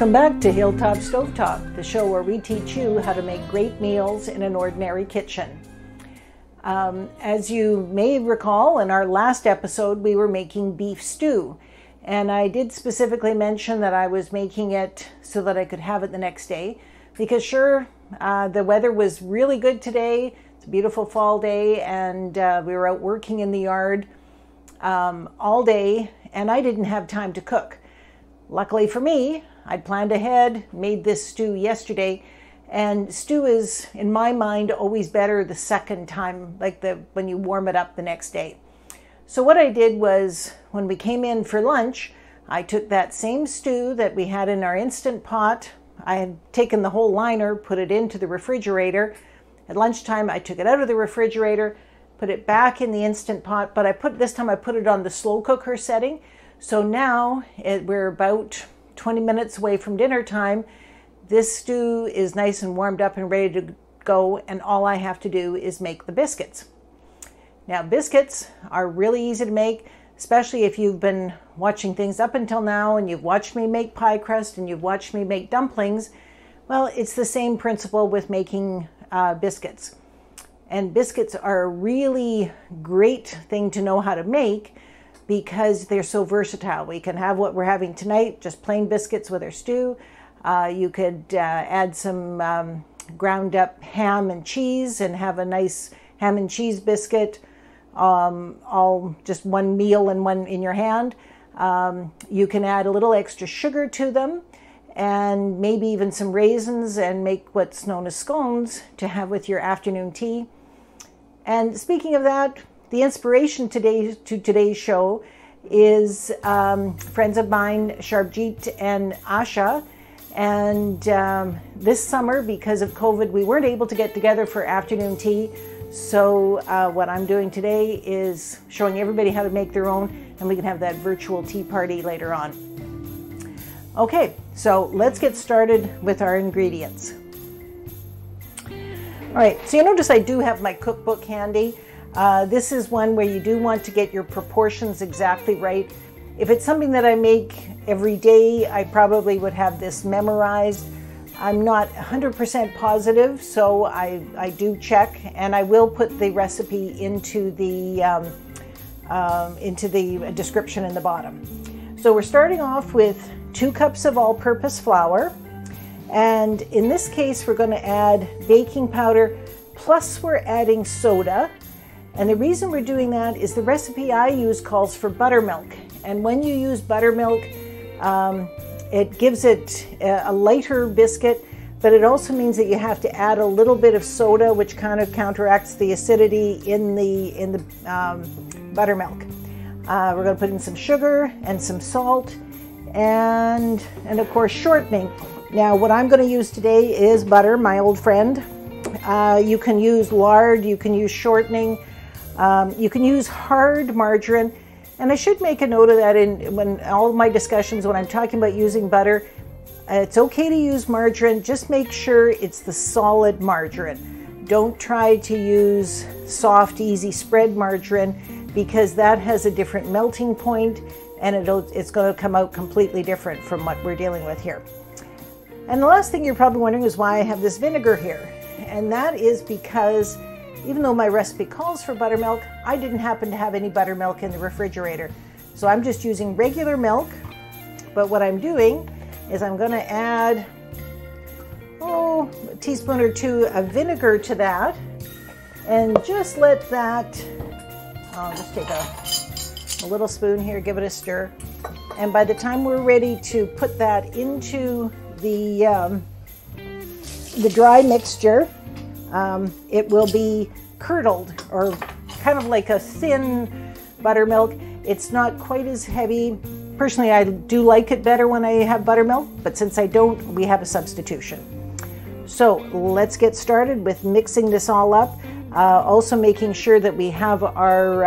Welcome back to Hilltop Stovetop, the show where we teach you how to make great meals in an ordinary kitchen. As you may recall, in our last episode, we were making beef stew. And I did specifically mention that I was making it so that I could have it the next day. Because sure, the weather was really good today. It's a beautiful fall day, and we were out working in the yard all day, and I didn't have time to cook. Luckily for me, I'd planned ahead, made this stew yesterday, and stew is, in my mind, always better the second time, like when you warm it up the next day. So what I did was, when we came in for lunch, I took that same stew that we had in our Instant Pot. I had taken the whole liner, put it into the refrigerator. At lunchtime, I took it out of the refrigerator, put it back in the Instant Pot, but this time I put it on the slow cooker setting. So now we're about 20 minutes away from dinner time. This stew is nice and warmed up and ready to go, and all I have to do is make the biscuits. Now, biscuits are really easy to make, especially if you've been watching things up until now and you've watched me make pie crust and you've watched me make dumplings. Well, it's the same principle with making biscuits. And biscuits are a really great thing to know how to make because they're so versatile. We can have what we're having tonight, just plain biscuits with our stew. You could add some ground up ham and cheese and have a nice ham and cheese biscuit, all just one meal and one in your hand. You can add a little extra sugar to them and maybe even some raisins and make what's known as scones to have with your afternoon tea. And speaking of that, the inspiration to today's show is friends of mine, Sharbjeet and Asha. And this summer, because of COVID, we weren't able to get together for afternoon tea. So what I'm doing today is showing everybody how to make their own, and we can have that virtual tea party later on. Okay, so let's get started with our ingredients. All right, so you notice I do have my cookbook handy. This is one where you do want to get your proportions exactly right. If it's something that I make every day, I probably would have this memorized. I'm not 100% positive, so I do check, and I will put the recipe into the description in the bottom. So we're starting off with 2 cups of all-purpose flour. And in this case, we're going to add baking powder, plus we're adding soda. And the reason we're doing that is the recipe I use calls for buttermilk. And when you use buttermilk, it gives it a lighter biscuit, but it also means that you have to add a little bit of soda, which kind of counteracts the acidity in the buttermilk. We're going to put in some sugar and some salt and of course shortening. Now, what I'm going to use today is butter, my old friend. You can use lard, you can use shortening, you can use hard margarine. And I should make a note of that when all of my discussions, when I'm talking about using butter, it's okay to use margarine, just make sure it's the solid margarine. Don't try to use soft, easy spread margarine because that has a different melting point and it's going to come out completely different from what we're dealing with here. And the last thing you're probably wondering is why I have this vinegar here. And that is because even though my recipe calls for buttermilk, I didn't happen to have any buttermilk in the refrigerator. So I'm just using regular milk. But what I'm doing is I'm going to add a teaspoon or 2 of vinegar to that. And just let that, I'll just take a little spoon here, give it a stir. And by the time we're ready to put that into the dry mixture, it will be curdled, or kind of like a thin buttermilk. It's not quite as heavy. Personally, I do like it better when I have buttermilk, but since I don't, we have a substitution. So let's get started with mixing this all up. Also making sure that we have our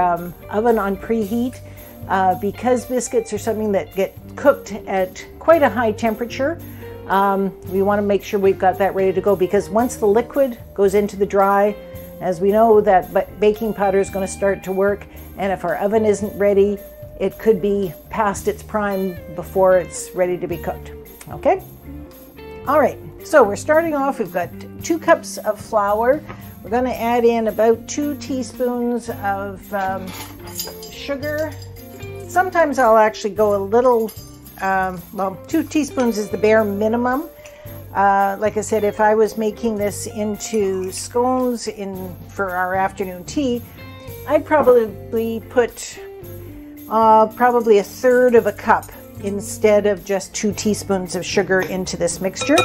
oven on preheat, because biscuits are something that get cooked at quite a high temperature. We want to make sure we've got that ready to go, because once the liquid goes into the dry, as we know, that baking powder is going to start to work, and if our oven isn't ready, it could be past its prime before it's ready to be cooked. Okay, All right, so we're starting off. We've got 2 cups of flour. We're going to add in about 2 teaspoons of sugar. Sometimes I'll actually go a little, well, 2 teaspoons is the bare minimum. Like I said, if I was making this into scones for our afternoon tea, I'd probably put probably 1/3 of a cup instead of just 2 teaspoons of sugar into this mixture.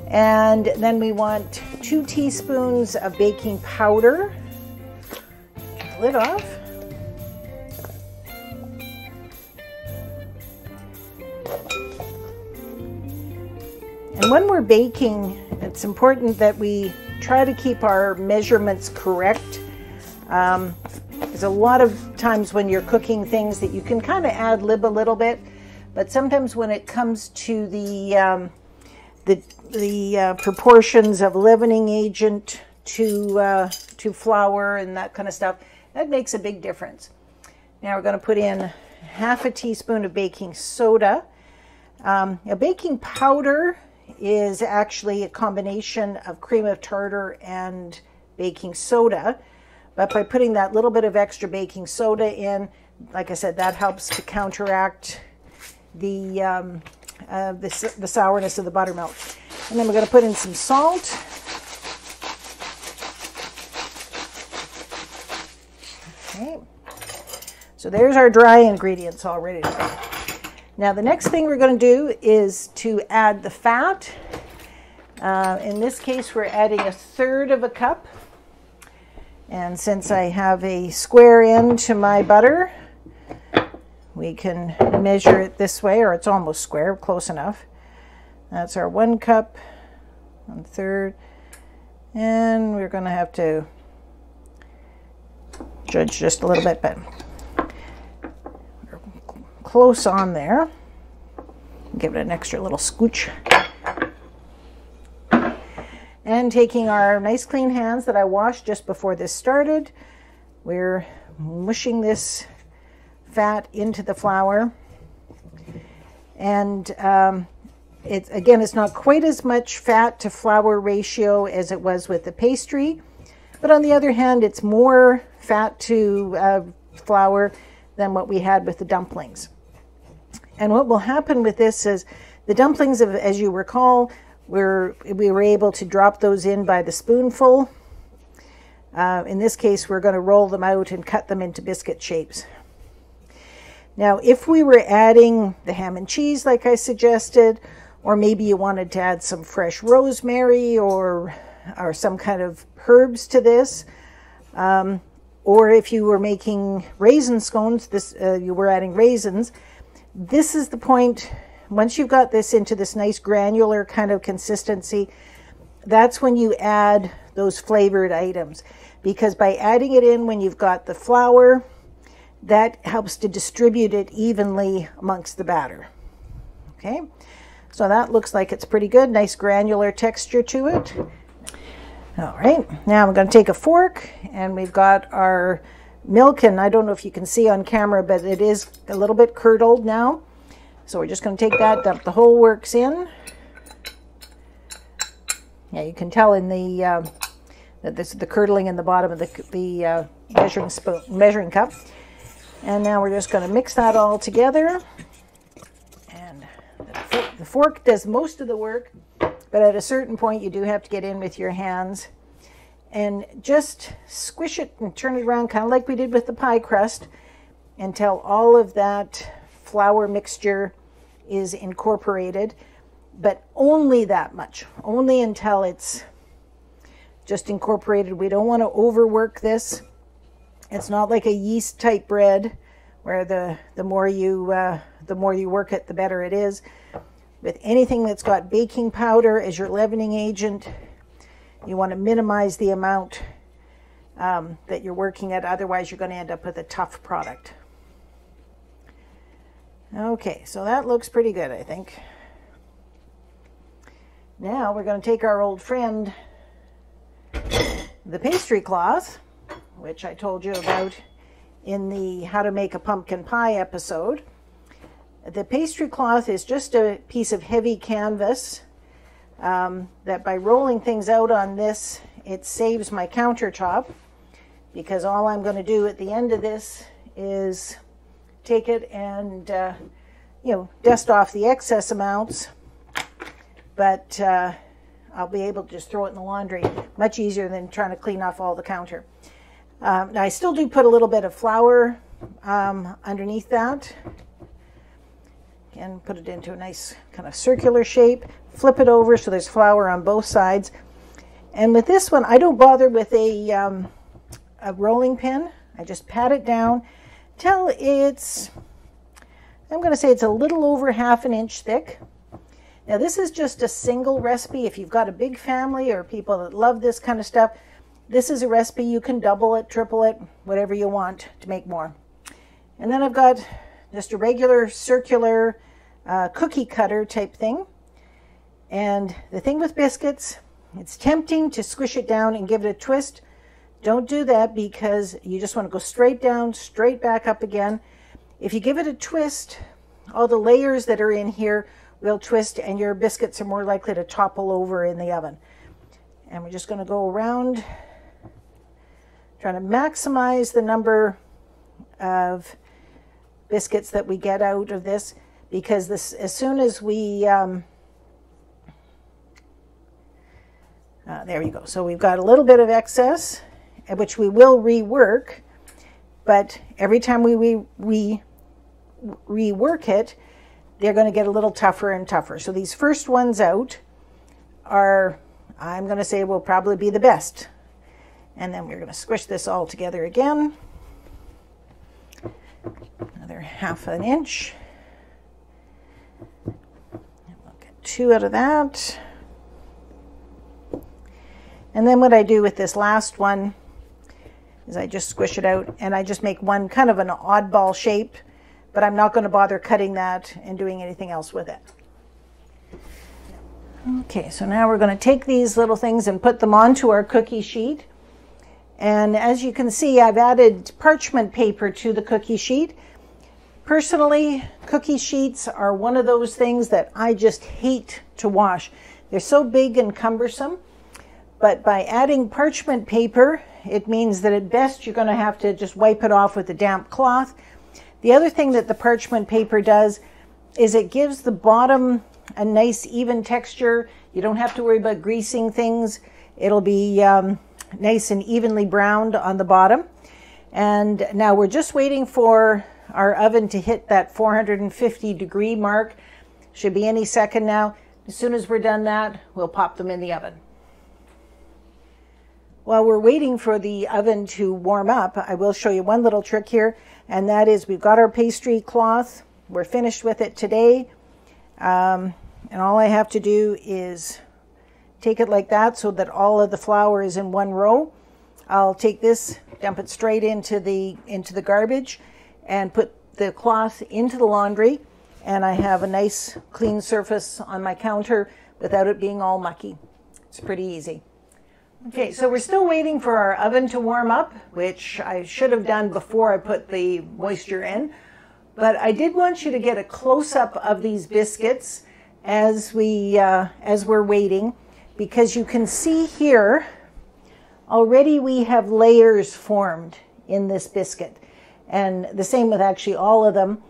And then we want 2 teaspoons of baking powder. Get the lid off. And when we're baking, it's important that we try to keep our measurements correct. There's a lot of times when you're cooking things that you can kind of ad-lib a little bit, but sometimes when it comes to the proportions of leavening agent to flour and that kind of stuff, that makes a big difference. Now we're going to put in 1/2 teaspoon of baking soda. A baking powder is actually a combination of cream of tartar and baking soda, but by putting that little bit of extra baking soda in, like I said, that helps to counteract the sourness of the buttermilk. And then we're going to put in some salt. Okay, so there's our dry ingredients all ready to go. Now the next thing we're going to do is to add the fat. In this case, we're adding 1/3 of a cup. And since I have a square end to my butter, we can measure it this way, or it's almost square, close enough. That's our 1 cup, 1/3. And we're going to have to judge just a little bit, but we're close on there. Give it an extra little scooch. And taking our nice clean hands that I washed just before this started, we're mushing this fat into the flour. And it's not quite as much fat to flour ratio as it was with the pastry, but on the other hand, it's more fat to flour than what we had with the dumplings. And what will happen with this is the dumplings, as you recall, we were able to drop those in by the spoonful. In this case, we're going to roll them out and cut them into biscuit shapes. Now, if we were adding the ham and cheese like I suggested, or maybe you wanted to add some fresh rosemary or some kind of herbs to this, or if you were making raisin scones, you were adding raisins, this is the point. Once you've got this into this nice granular kind of consistency, that's when you add those flavored items. Because by adding it in when you've got the flour, that helps to distribute it evenly amongst the batter. Okay, so that looks like it's pretty good. Nice granular texture to it. All right, now I'm going to take a fork, and we've got our milk, and I don't know if you can see on camera, but it is a little bit curdled now. So we're just going to take that, dump the whole works in. Yeah, you can tell in the that this is the curdling in the bottom of the measuring cup. And now we're just going to mix that all together. And the fork does most of the work, but at a certain point you do have to get in with your hands and just squish it and turn it around, kind of like we did with the pie crust, until all of that flour mixture is incorporated, but only that much, only until it's just incorporated. We don't want to overwork this. It's not like a yeast type bread where the more you work it, the better it is. With anything that's got baking powder as your leavening agent, you want to minimize the amount that you're working at, otherwise you're going to end up with a tough product. Okay, so that looks pretty good, I think. Now we're going to take our old friend, the pastry cloth, which I told you about in the How to Make a Pumpkin Pie episode. The pastry cloth is just a piece of heavy canvas that by rolling things out on this, it saves my countertop, because all I'm going to do at the end of this is take it and dust off the excess amounts, but I'll be able to just throw it in the laundry. Much easier than trying to clean off all the counter. Now I still do put a little bit of flour underneath that. Again, put it into a nice kind of circular shape. Flip it over so there's flour on both sides. And with this one, I don't bother with a rolling pin. I just pat it down till it's, I'm going to say it's a little over 1/2 inch thick. Now this is just a single recipe. If you've got a big family or people that love this kind of stuff, this is a recipe. You can double it, triple it, whatever you want to make more. And then I've got just a regular circular cookie cutter type thing. And the thing with biscuits, it's tempting to squish it down and give it a twist. Don't do that, because you just want to go straight down, straight back up again. If you give it a twist, all the layers that are in here will twist and your biscuits are more likely to topple over in the oven. And we're just going to go around trying to maximize the number of biscuits that we get out of this, because this, as soon as we there you go. So we've got a little bit of excess, which we will rework, but every time we rework it, they're going to get a little tougher and tougher. So these first ones out are, I'm going to say, will probably be the best. And then we're going to squish this all together again. Another 1/2 inch. And we'll get 2 out of that. And then what I do with this last one is I just squish it out, and I just make one kind of an oddball shape, but I'm not going to bother cutting that and doing anything else with it. Okay, so now we're going to take these little things and put them onto our cookie sheet. And as you can see, I've added parchment paper to the cookie sheet. Personally, cookie sheets are one of those things that I just hate to wash. They're so big and cumbersome. But by adding parchment paper, it means that at best you're going to have to just wipe it off with a damp cloth. The other thing that the parchment paper does is it gives the bottom a nice even texture. You don't have to worry about greasing things. It'll be nice and evenly browned on the bottom. And now we're just waiting for our oven to hit that 450 degree mark. Should be any second now. As soon as we're done that, we'll pop them in the oven. While we're waiting for the oven to warm up, I will show you one little trick here, and that is we've got our pastry cloth. We're finished with it today, and all I have to do is take it like that so that all of the flour is in one row. I'll take this, dump it straight into the garbage, and put the cloth into the laundry, and I have a nice clean surface on my counter without it being all mucky. It's pretty easy. Okay, so we're still waiting for our oven to warm up, which I should have done before I put the moisture in. But I did want you to get a close-up of these biscuits as we're waiting, because you can see here already we have layers formed in this biscuit, and the same with actually all of them.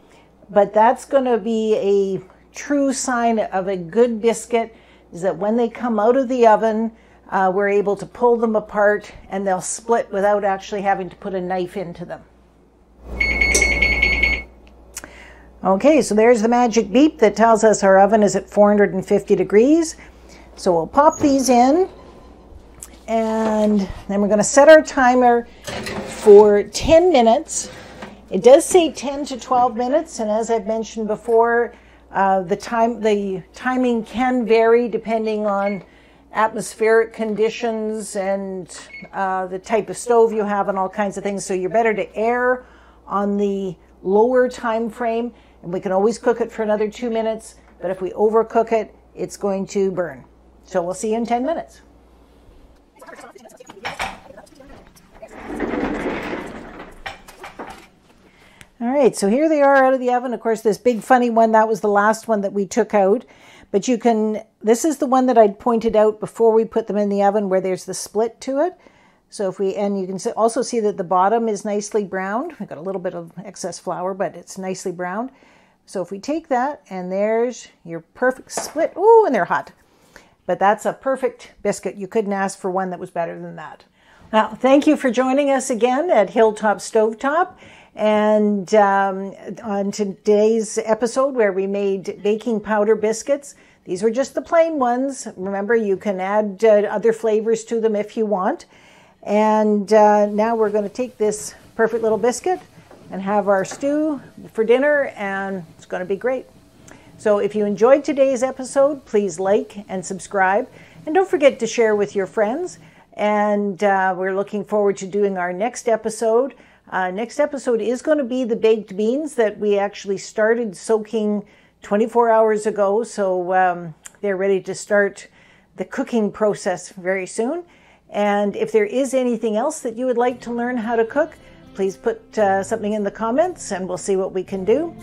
But that's going to be a true sign of a good biscuit, is that when they come out of the oven, we're able to pull them apart and they'll split without actually having to put a knife into them. Okay, so there's the magic beep that tells us our oven is at 450 degrees. So we'll pop these in, and then we're going to set our timer for 10 minutes. It does say 10 to 12 minutes, and as I've mentioned before, the timing can vary depending on atmospheric conditions and the type of stove you have and all kinds of things. So you're better to err on the lower time frame, and we can always cook it for another 2 minutes, but if we overcook it, it's going to burn. So we'll see you in 10 minutes. All right, so here they are out of the oven. Of course, this big funny one, that was the last one that we took out. But you can, this is the one that I'd pointed out before we put them in the oven where there's the split to it. So if we, and you can also see that the bottom is nicely browned. We've got a little bit of excess flour, but it's nicely browned. So if we take that, and there's your perfect split. Ooh, and they're hot. But that's a perfect biscuit. You couldn't ask for one that was better than that. Now, thank you for joining us again at Hilltop Stovetop. And on today's episode where we made baking powder biscuits, these were just the plain ones. Remember, you can add other flavors to them if you want. And now we're going to take this perfect little biscuit and have our stew for dinner, and it's going to be great. So if you enjoyed today's episode, please like and subscribe. And don't forget to share with your friends. And we're looking forward to doing our next episode. Next episode is going to be the baked beans that we actually started soaking 24 hours ago. So they're ready to start the cooking process very soon. And if there is anything else that you would like to learn how to cook, please put something in the comments and we'll see what we can do.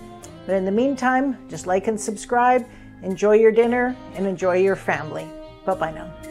But in the meantime, just like and subscribe, enjoy your dinner, and enjoy your family. Bye-bye now.